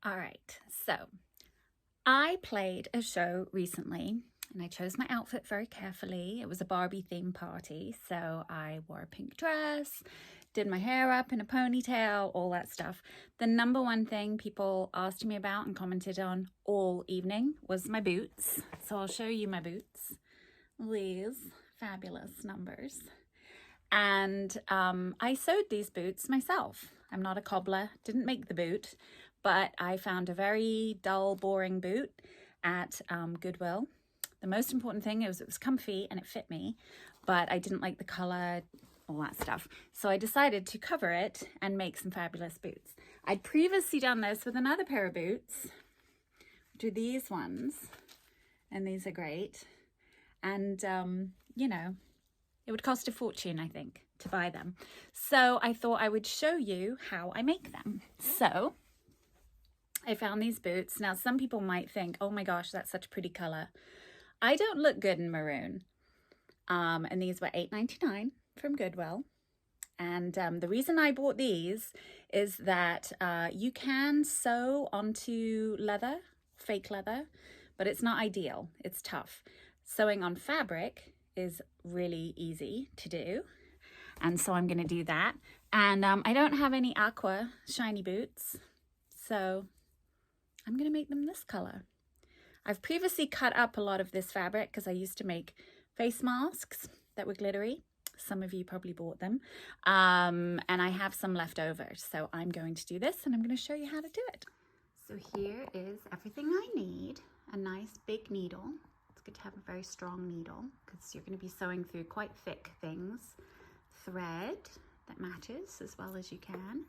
All right, so I played a show recently and I chose my outfit very carefully. It was a Barbie theme party, so I wore a pink dress, did my hair up in a ponytail, all that stuff. The number one thing people asked me about and commented on all evening was my boots. So I'll show you my boots. These fabulous numbers. And I sewed these boots myself. I'm not a cobbler, didn't make the boot, but I found a very dull, boring boot at Goodwill. The most important thing is it was comfy and it fit me, but I didn't like the color, all that stuff. So I decided to cover it and make some fabulous boots. I'd previously done this with another pair of boots, which are these ones, and these are great. And, you know, it would cost a fortune, I think, to buy them. So I thought I would show you how I make them. So I found these boots. Now, some people might think, oh my gosh, that's such a pretty color. I don't look good in maroon. And these were $8.99 from Goodwill. And the reason I bought these is that you can sew onto leather, fake leather, but it's not ideal. It's tough. Sewing on fabric is really easy to do. And so I'm going to do that. And I don't have any aqua shiny boots, so I'm going to make them this color. I've previously cut up a lot of this fabric because I used to make face masks that were glittery. Some of you probably bought them. And I have some left over. So I'm going to do this and I'm going to show you how to do it. So here is everything I need. A nice big needle. It's good to have a very strong needle because you're going to be sewing through quite thick things. Thread that matches as well as you can.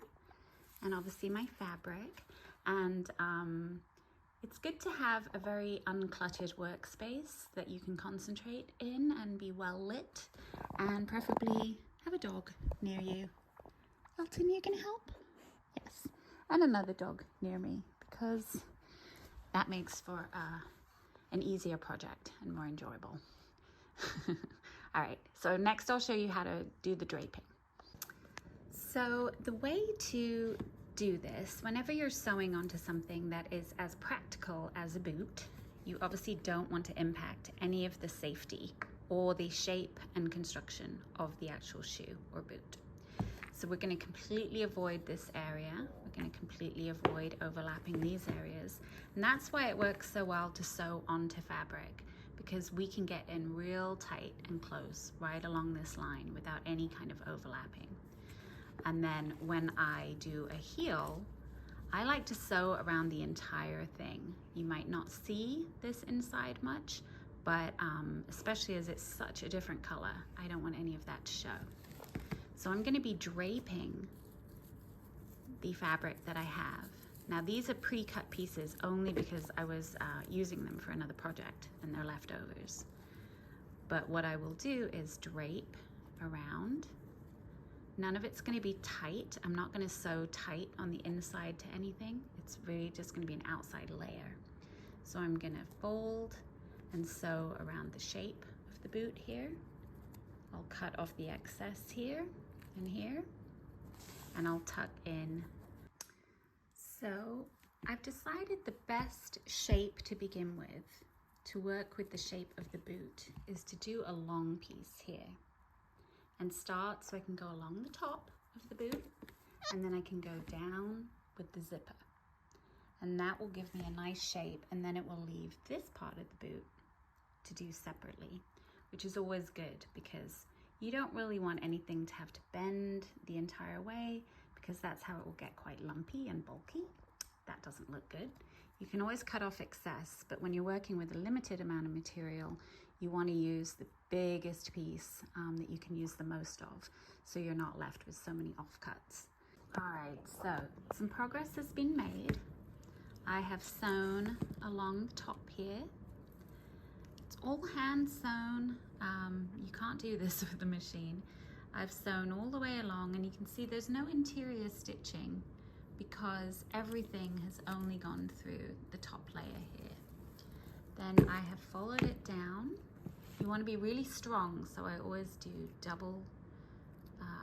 And obviously my fabric. And it's good to have a very uncluttered workspace that you can concentrate in and be well lit, and preferably have a dog near you. Elton, you can help? Yes, and another dog near me because that makes for an easier project and more enjoyable. All right, so next I'll show you how to do the draping. So the way to do this, whenever you're sewing onto something that is as practical as a boot, you obviously don't want to impact any of the safety or the shape and construction of the actual shoe or boot. So we're going to completely avoid this area. We're going to completely avoid overlapping these areas. And that's why it works so well to sew onto fabric, because we can get in real tight and close right along this line without any kind of overlapping. And then when I do a heel, I like to sew around the entire thing. You might not see this inside much, but especially as it's such a different color, I don't want any of that to show. So I'm going to be draping the fabric that I have. Now these are pre-cut pieces only because I was using them for another project and they're leftovers. But what I will do is drape around. None of it's going to be tight. I'm not going to sew tight on the inside to anything. It's really just going to be an outside layer. So I'm going to fold and sew around the shape of the boot here. I'll cut off the excess here and here, and I'll tuck in. So I've decided the best shape to begin with, to work with the shape of the boot, is to do a long piece here. And start so I can go along the top of the boot, and then I can go down with the zipper. And that will give me a nice shape, and then it will leave this part of the boot to do separately, which is always good because you don't really want anything to have to bend the entire way, because that's how it will get quite lumpy and bulky. That doesn't look good. You can always cut off excess, but when you're working with a limited amount of material, you want to use the biggest piece that you can use the most of, so you're not left with so many offcuts. All right, so some progress has been made. I have sewn along the top here. It's all hand sewn. You can't do this with a machine. I've sewn all the way along, and you can see there's no interior stitching because everything has only gone through the top layer here. Then I have followed it down. You want to be really strong, so I always do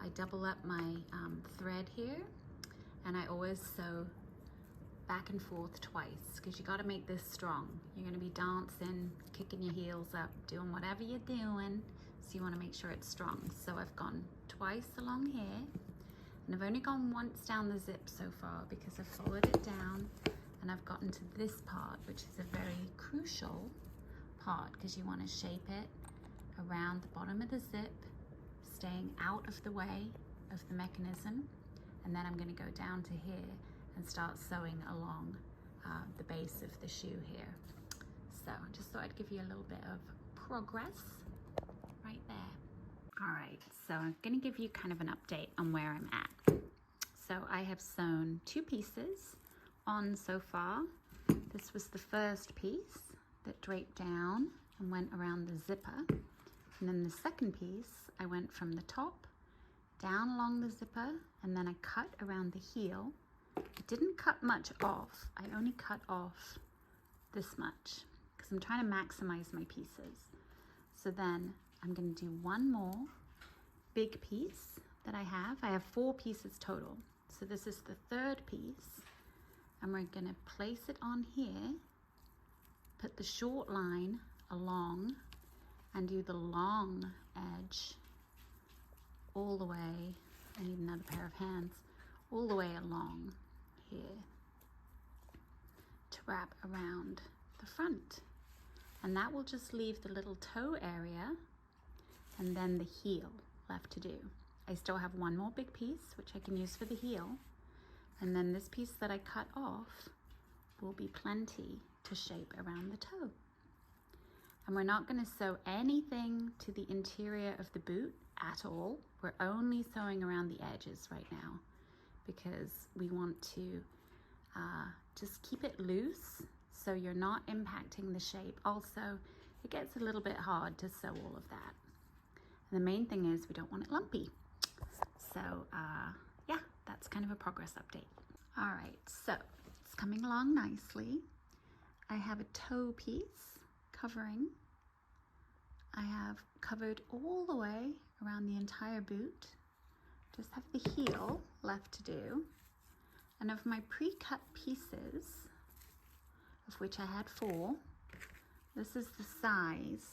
I double up my thread here, and I always sew back and forth twice because you got to make this strong. You're going to be dancing, kicking your heels up, doing whatever you're doing, so you want to make sure it's strong. So I've gone twice along here, and I've only gone once down the zip so far because I've followed it down and I've gotten to this part, which is a very crucial part because you want to shape it around the bottom of the zip, staying out of the way of the mechanism. And then I'm going to go down to here and start sewing along the base of the shoe here. So I just thought I'd give you a little bit of progress right there. All right, so I'm going to give you kind of an update on where I'm at. So I have sewn 2 pieces on so far. This was the first piece that draped down and went around the zipper. And then the second piece, I went from the top down along the zipper, and then I cut around the heel. I didn't cut much off. I only cut off this much because I'm trying to maximize my pieces. So then I'm going to do one more big piece that I have. I have 4 pieces total. So this is the third piece, and we're going to place it on here, put the short line along, and do the long edge all the way. I need another pair of hands, all the way along here to wrap around the front. And that will just leave the little toe area and then the heel left to do. I still have one more big piece, which I can use for the heel. And then this piece that I cut off will be plenty to shape around the toe. And we're not going to sew anything to the interior of the boot at all. We're only sewing around the edges right now because we want to just keep it loose so you're not impacting the shape. Also, it gets a little bit hard to sew all of that. And the main thing is we don't want it lumpy. So yeah, that's kind of a progress update. All right, so it's coming along nicely. I have a toe piece covering. I have covered all the way around the entire boot. Just have the heel left to do. And of my pre-cut pieces, of which I had 4, this is the size.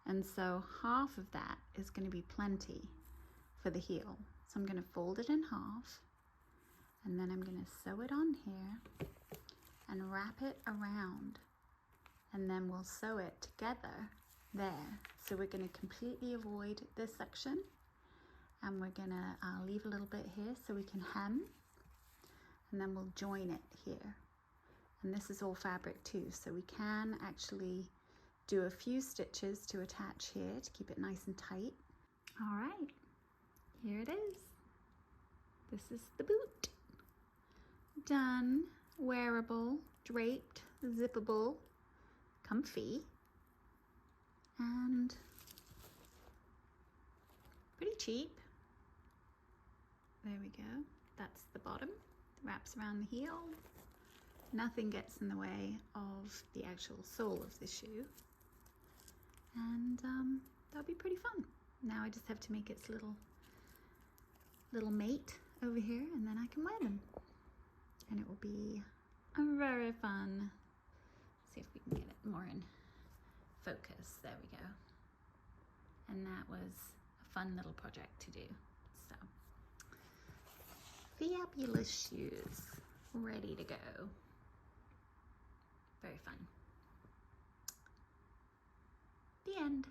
And so half of that is going to be plenty for the heel. So I'm going to fold it in half, and then I'm going to sew it on here and wrap it around, and then we'll sew it together there. So we're going to completely avoid this section, and we're going to leave a little bit here so we can hem, and then we'll join it here. And this is all fabric too, so we can actually do a few stitches to attach here to keep it nice and tight. All right, here it is. This is the boot. Done, wearable, draped, zippable, comfy, and pretty cheap. There we go. That's the bottom. Wraps around the heel. Nothing gets in the way of the actual sole of the shoe. And that'll be pretty fun. Now I just have to make its little mate over here, and then I can wear them. And it will be very fun. See if we can get it more in focus. There we go. And that was a fun little project to do. So, fabulous shoes, ready to go. Very fun. The end.